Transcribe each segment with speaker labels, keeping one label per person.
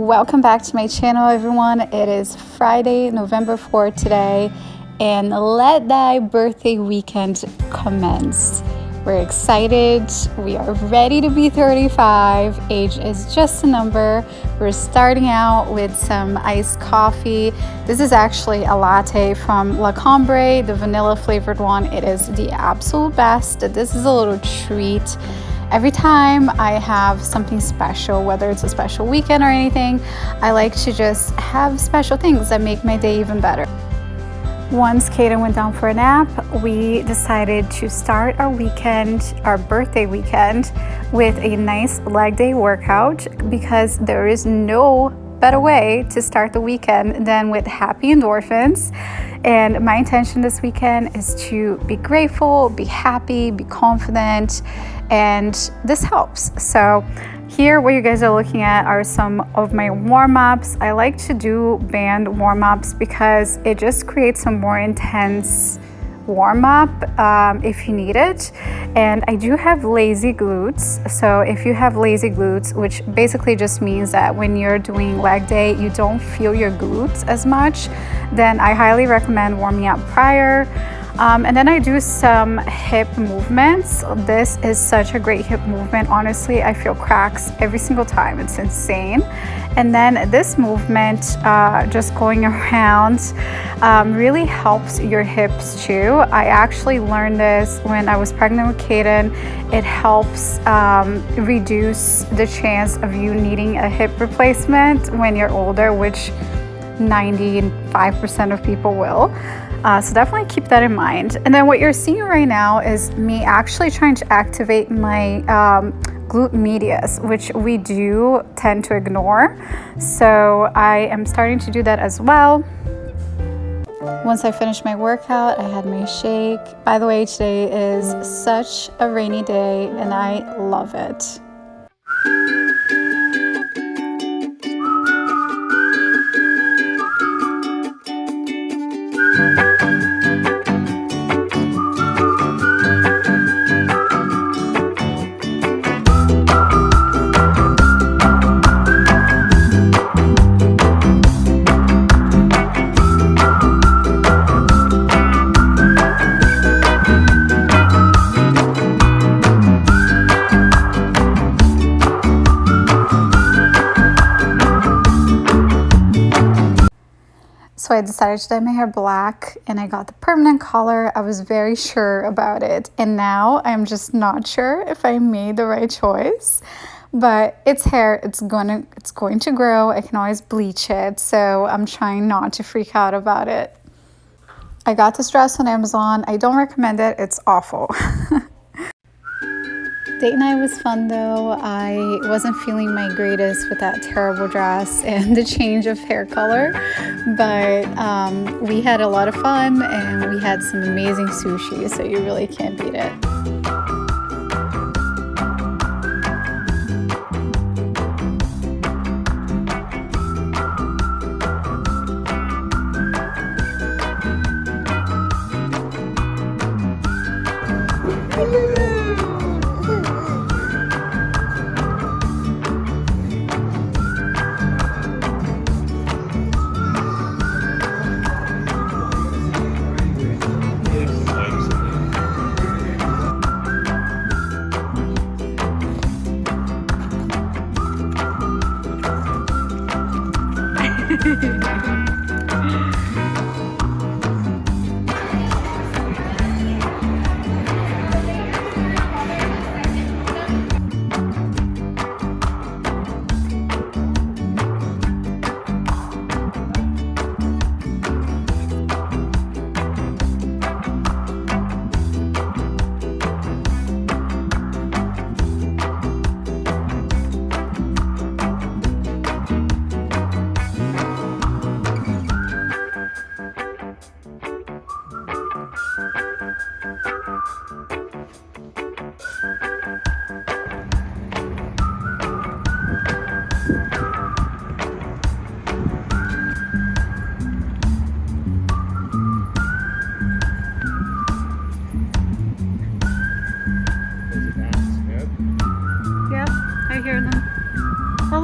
Speaker 1: Welcome back to my channel, everyone. It is Friday, November 4th today, and let thy birthday weekend commence. We're excited. We are ready to be 35. Age is just a number. We're starting out with some iced coffee. This is actually a latte from La Combre, the vanilla flavored one. It is the absolute best. This is a little treat. Every time I have something special, whether it's a special weekend or anything, I like to just have special things that make my day even better. Once Kaden went down for a nap, we decided to start our weekend, our birthday weekend, with a nice leg day workout because there is no better way to start the weekend than with happy endorphins. And my intention this weekend is to be grateful, be happy, be confident, and this helps. So here, what you guys are looking at are some of my warm-ups. I like to do band warm-ups because it just creates a more intense warm-up if you need it. And I do have lazy glutes. So if you have lazy glutes, which basically just means that when you're doing leg day, you don't feel your glutes as much, then I highly recommend warming up prior. And then I do some hip movements. This is such a great hip movement. Honestly, I feel cracks every single time. It's insane. And then this movement, just going around, really helps your hips too. I actually learned this when I was pregnant with Kaden. It helps reduce the chance of you needing a hip replacement when you're older, which 95% of people will. So definitely keep that in mind. And then what you're seeing right now is me actually trying to activate my glute medius, which we do tend to ignore. So I am starting to do that as well. Once I finished my workout, I had my shake. By the way, today is such a rainy day and I love it. So I decided to dye my hair black and I got the permanent color. I was very sure about it. And now I'm just not sure if I made the right choice. But it's hair, it's going to grow. I can always bleach it. So I'm trying not to freak out about it. I got this dress on Amazon. I don't recommend it. It's awful. Date night was fun though. I wasn't feeling my greatest with that terrible dress and the change of hair color, but we had a lot of fun and we had some amazing sushi, so you really can't beat it.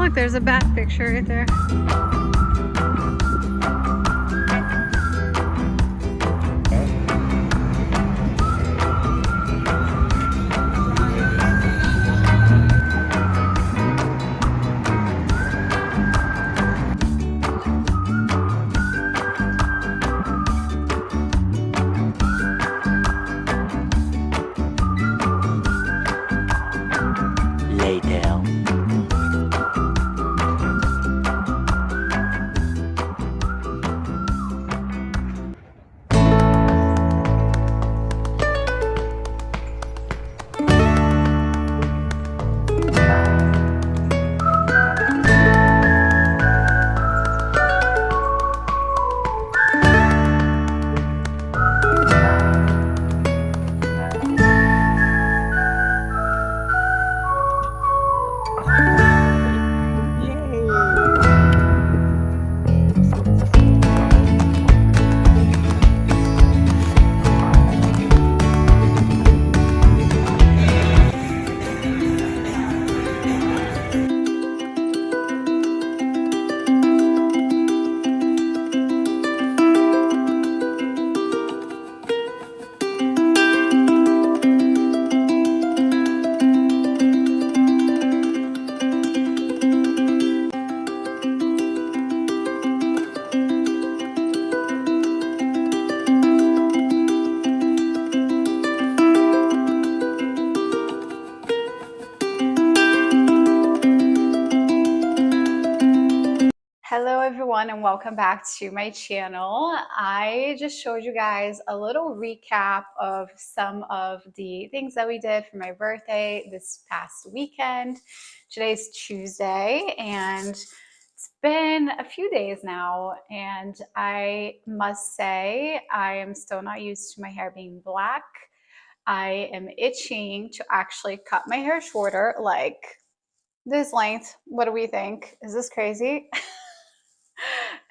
Speaker 1: look, there's a bat picture right there.
Speaker 2: Later.
Speaker 1: Hello everyone and welcome back to my channel. I just showed you guys a little recap of some of the things that we did for my birthday this past weekend. Today's Tuesday and it's been a few days now, and I must say I am still not used to my hair being black. I am itching to actually cut my hair shorter, like this length. What do we think? Is this crazy?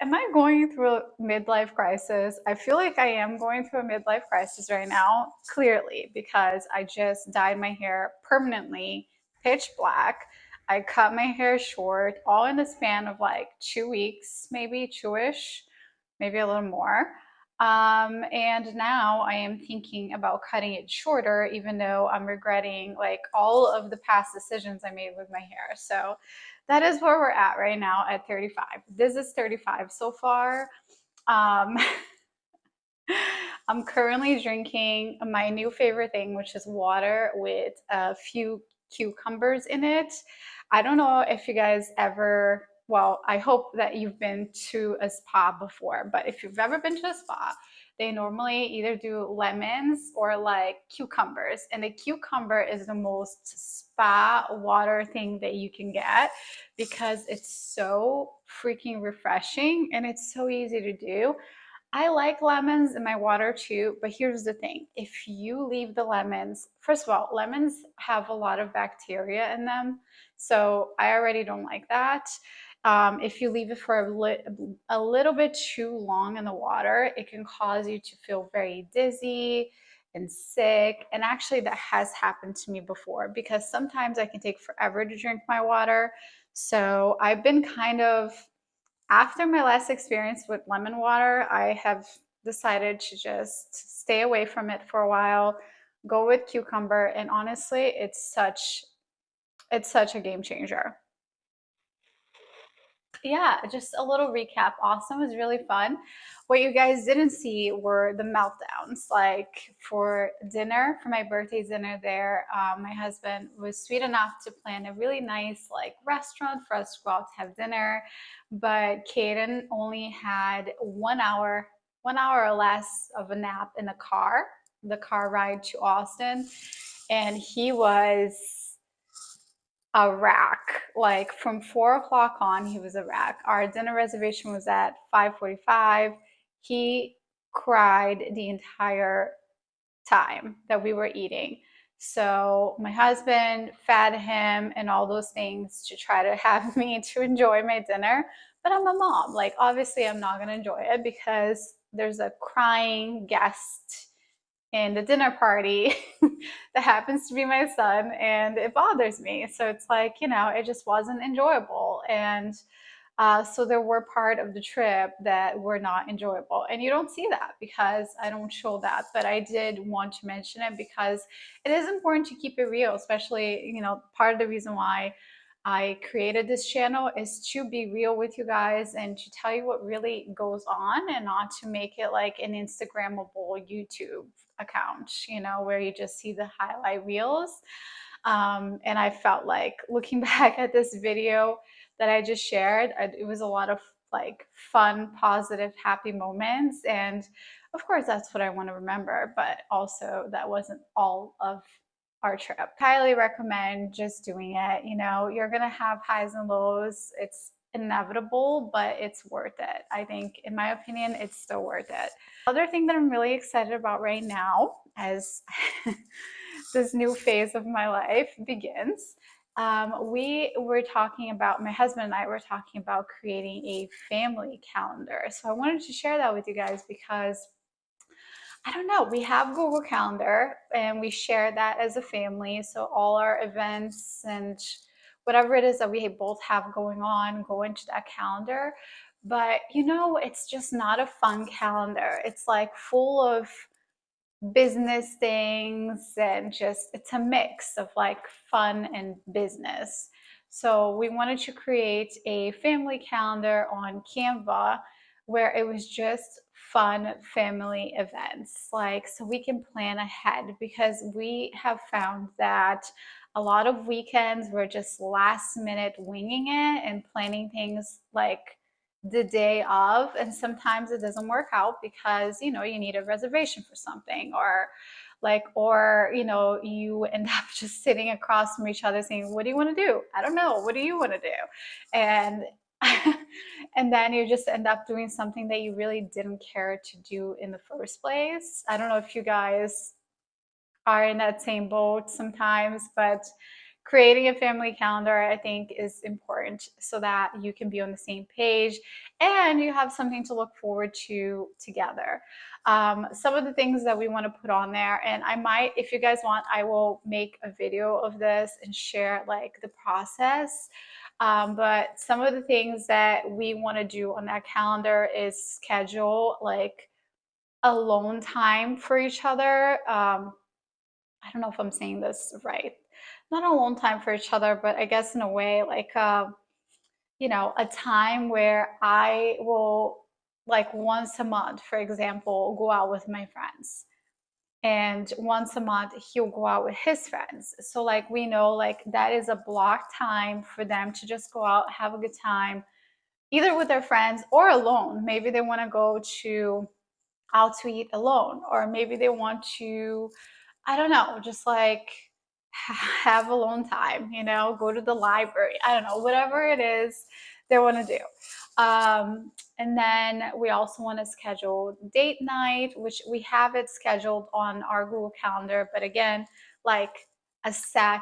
Speaker 1: Am I going through a midlife crisis? I feel like I am going through a midlife crisis right now, clearly, because I just dyed my hair permanently pitch black. I cut my hair short, all in the span of like 2 weeks, maybe two-ish, maybe a little more. And now I am thinking about cutting it shorter, even though I'm regretting like all of the past decisions I made with my hair. So that is where we're at right now at 35. This is 35 so far. Um, I'm currently drinking my new favorite thing, which is water with a few cucumbers in it. I don't know if you guys ever, well, I hope that you've been to a spa before, but if you've ever been to a spa, they normally either do lemons or like cucumbers. And the cucumber is the most spa water thing that you can get because it's so freaking refreshing and it's so easy to do. I like lemons in my water too, but here's the thing. If you leave the lemons, first of all, lemons have a lot of bacteria in them. So I already don't like that. If you leave it for a little bit too long in the water, it can cause you to feel very dizzy and sick. And actually, that has happened to me before because sometimes I can take forever to drink my water. So I've been kind of, after my last experience with lemon water, I have decided to just stay away from it for a while, go with cucumber, and honestly, it's such a game changer. Yeah, just a little recap. Awesome, was really fun. What you guys didn't see were the meltdowns. Like for dinner, for my birthday dinner there, my husband was sweet enough to plan a really nice like restaurant for us to go out to have dinner. But Caden only had 1 hour, 1 hour or less of a nap in the car ride to Austin. And he was a wreck. Like from 4 o'clock on, he was a wreck. Our dinner reservation was at 5:45. He cried the entire time that we were eating. So my husband fed him and all those things to try to have me to enjoy my dinner. But I'm a mom. Like obviously I'm not gonna enjoy it because there's a crying guest in the dinner party that happens to be my son, and it bothers me. So it's like, it just wasn't enjoyable. And so there were part of the trip that were not enjoyable. And you don't see that because I don't show that. But I did want to mention it because it is important to keep it real, especially, part of the reason why I created this channel is to be real with you guys and to tell you what really goes on and not to make it like an Instagrammable YouTube account, where you just see the highlight reels. And I felt like looking back at this video that I just shared, it was a lot of like fun, positive, happy moments. And of course, that's what I want to remember. But also, that wasn't all of our trip. Highly recommend just doing it. You're going to have highs and lows. It's inevitable, but it's worth it. I think, in my opinion, it's still worth it. Other thing that I'm really excited about right now as this new phase of my life begins, we were talking about, my husband and I were talking about creating a family calendar. So I wanted to share that with you guys because I don't know, we have Google Calendar and we share that as a family. So all our events and whatever it is that we both have going on go into that calendar. But it's just not a fun calendar. It's like full of business things and just it's a mix of like fun and business. So we wanted to create a family calendar on Canva where it was just fun family events, like so we can plan ahead, because we have found that a lot of weekends we're just last minute winging it and planning things like the day of, and sometimes it doesn't work out because you need a reservation for something, or you end up just sitting across from each other saying, what do you want to do? I don't know, what do you want to do? And and then you just end up doing something that you really didn't care to do in the first place. I don't know if you guys are in that same boat sometimes, but creating a family calendar, I think, is important so that you can be on the same page and you have something to look forward to together. Some of the things that we want to put on there, and I might, if you guys want, I will make a video of this and share like the process. But some of the things that we want to do on that calendar is schedule like alone time for each other. I don't know if I'm saying this right. Not alone time for each other, but I guess in a way, like, a time where I will, like, once a month, for example, go out with my friends. And once a month, he'll go out with his friends. So, like, we know, like, that is a block time for them to just go out, have a good time, either with their friends or alone. Maybe they want to go out to eat alone, or maybe they want to, I don't know, just like have alone time, go to the library. I don't know, whatever it is they want to do. And then we also want to schedule date night, which we have it scheduled on our Google Calendar. But again, like a set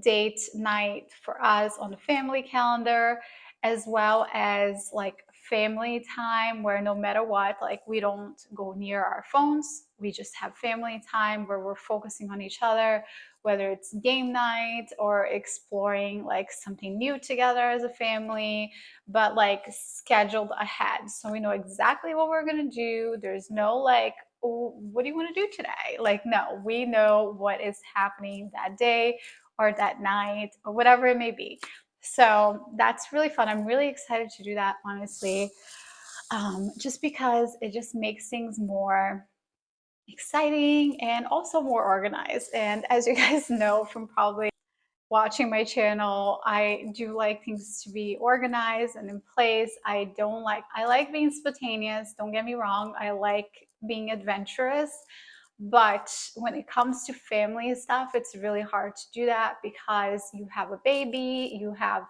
Speaker 1: date night for us on the family calendar, as well as like family time where no matter what, like we don't go near our phones. We just have family time where we're focusing on each other, whether it's game night or exploring like something new together as a family, but like scheduled ahead. So we know exactly what we're going to do. There's no like, oh, what do you want to do today? Like, no, we know what is happening that day or that night or whatever it may be. So that's really fun. I'm really excited to do that, honestly, just because it just makes things more exciting and also more organized. And as you guys know from probably watching my channel, I do like things to be organized and in place. I like being spontaneous, don't get me wrong. I like being adventurous. But when it comes to family stuff, it's really hard to do that because you have a baby, you have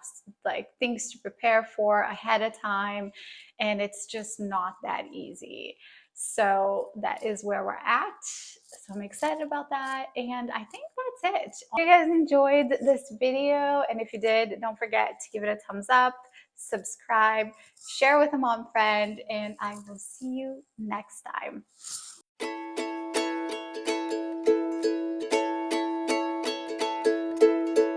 Speaker 1: like things to prepare for ahead of time, and it's just not that easy. So that is where we're at. So I'm excited about that. And I think that's it. If you guys enjoyed this video, and if you did, don't forget to give it a thumbs up, subscribe, share with a mom friend, and I will see you next time.